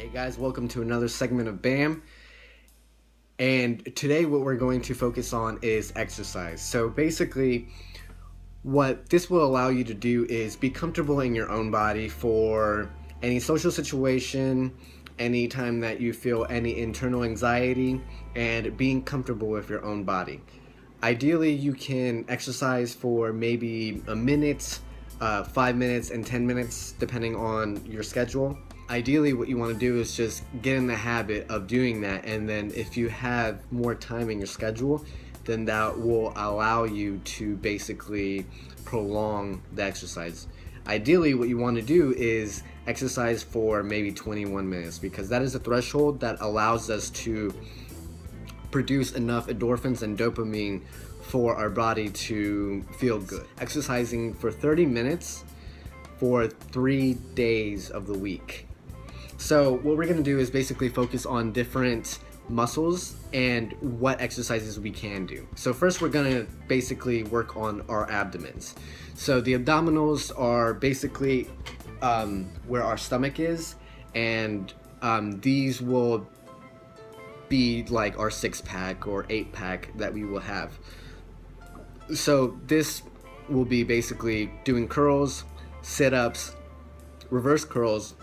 Hey guys, welcome to another segment of BAM. And today what we're going to focus on is exercise. So basically what this will allow you to do is be comfortable in your own body for any social situation, anytime that you feel any internal anxiety, and being comfortable with your own body. Ideally, you can exercise for maybe a minute, 5 minutes, and 10 minutes, depending on your schedule. Ideally, what you want to do is just get in the habit of doing that, and then if you have more time in your schedule, then that will allow you to basically prolong the exercise. Ideally, what you want to do is exercise for maybe 21 minutes, because that is a threshold that allows us to produce enough endorphins and dopamine for our body to feel good. Exercising for 30 minutes for 3 days of the week. So what we're going to do is basically focus on different muscles and what exercises we can do. So first we're going to basically work on our abdomens. So the abdominals are basically where our stomach is, and these will be like our 6-pack or 8-pack that we will have. So this will be basically doing curls, sit-ups, reverse curls,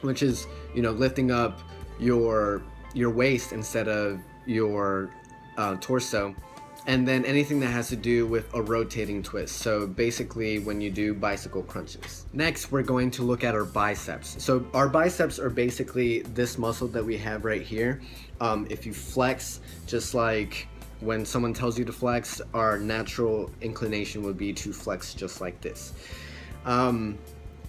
which is, lifting up your waist instead of your torso, and then anything that has to do with a rotating twist. So basically when you do bicycle crunches. Next, we're going to look at our biceps. So our biceps are basically this muscle that we have right here. If you flex, just like when someone tells you to flex, our natural inclination would be to flex just like this.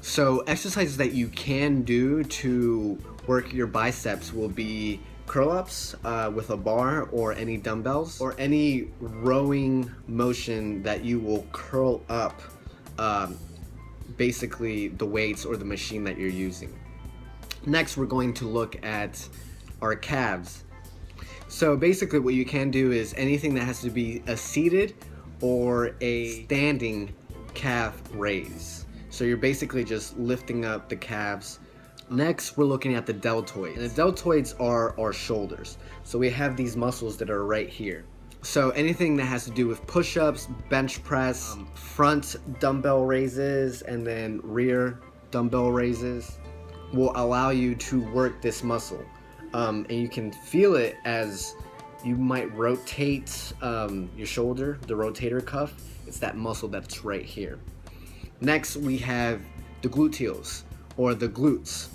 So exercises that you can do to work your biceps will be curl-ups with a bar or any dumbbells, or any rowing motion that you will curl up basically the weights or the machine that you're using. Next, we're going to look at our calves. So basically what you can do is anything that has to be a seated or a standing calf raise. So you're basically just lifting up the calves. Next, we're looking at the deltoids. And the deltoids are our shoulders. So we have these muscles that are right here. So anything that has to do with push-ups, bench press, front dumbbell raises, and then rear dumbbell raises will allow you to work this muscle. And you can feel it as you might rotate your shoulder, the rotator cuff. It's that muscle that's right here. Next, we have the gluteals, or the glutes.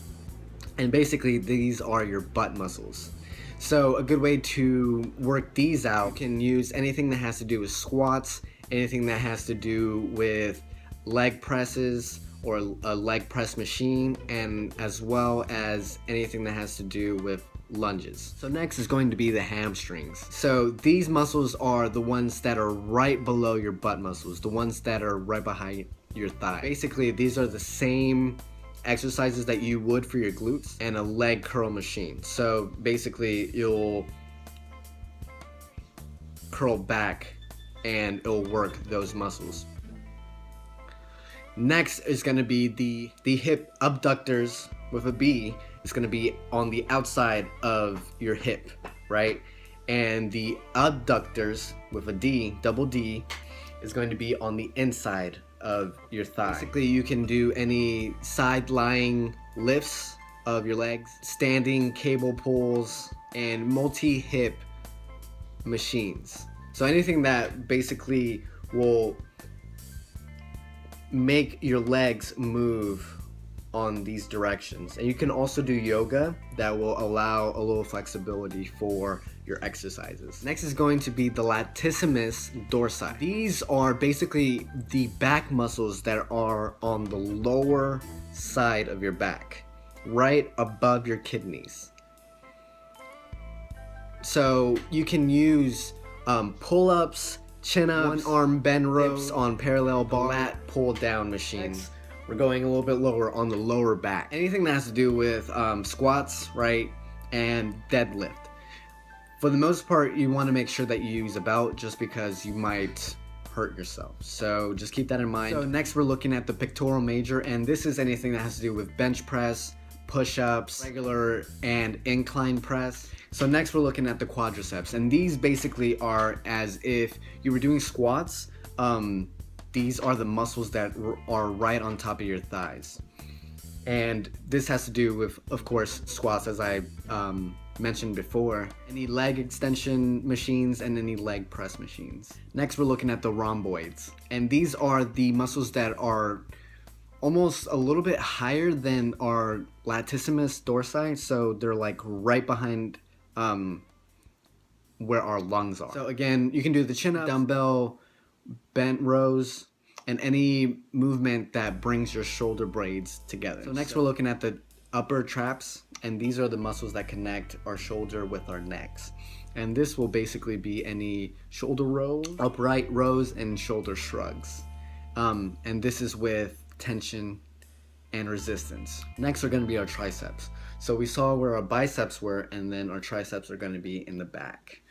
And basically, these are your butt muscles. So a good way to work these out, you can use anything that has to do with squats, anything that has to do with leg presses or a leg press machine, and as well as anything that has to do with lunges. So next is going to be the hamstrings. So these muscles are the ones that are right below your butt muscles, the ones that are right behind your thigh. Basically, these are the same exercises that you would for your glutes and a leg curl machine. So basically, you'll curl back and it'll work those muscles. Next is going to be the hip abductors with a B. It's going to be on the outside of your hip, right? And the adductors with a D, double D, is going to be on the inside of your thigh. Basically, you can do any side-lying lifts of your legs, standing cable pulls, and multi-hip machines. So anything that basically will make your legs move on these directions. And you can also do yoga that will allow a little flexibility for your exercises. Next is going to be the latissimus dorsi. These are basically the back muscles that are on the lower side of your back, right above your kidneys. So you can use pull-ups, chin-ups, one-arm bend ropes on parallel bar, lat pull-down machines. We're going a little bit lower on the lower back. Anything that has to do with squats, right, and deadlift. For the most part, you want to make sure that you use a belt, just because you might hurt yourself. So just keep that in mind. So next we're looking at the pectoral major, and this is anything that has to do with bench press, push-ups, regular and incline press. So next we're looking at the quadriceps, and these basically are as if you were doing squats. These are the muscles that are right on top of your thighs. And this has to do with, of course, squats, as I mentioned before, any leg extension machines and any leg press machines. Next, we're looking at the rhomboids. And these are the muscles that are almost a little bit higher than our latissimus dorsi. So they're like right behind where our lungs are. So again, you can do the chin up, dumbbell, bent rows, and any movement that brings your shoulder blades together. So next we're looking at the upper traps, and these are the muscles that connect our shoulder with our necks. And this will basically be any shoulder rows, upright rows, and shoulder shrugs. And this is with tension and resistance. Next are gonna be our triceps. So we saw where our biceps were, and then our triceps are gonna be in the back.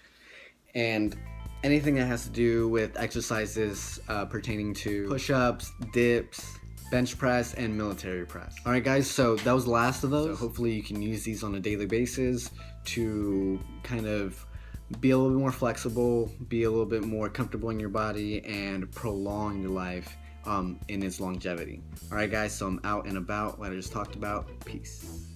And anything that has to do with exercises pertaining to push-ups, dips, bench press, and military press. All right, guys, so that was the last of those. So hopefully you can use these on a daily basis to kind of be a little bit more flexible, be a little bit more comfortable in your body, and prolong your life in its longevity. All right, guys, so I'm out and about, what I just talked about. Peace.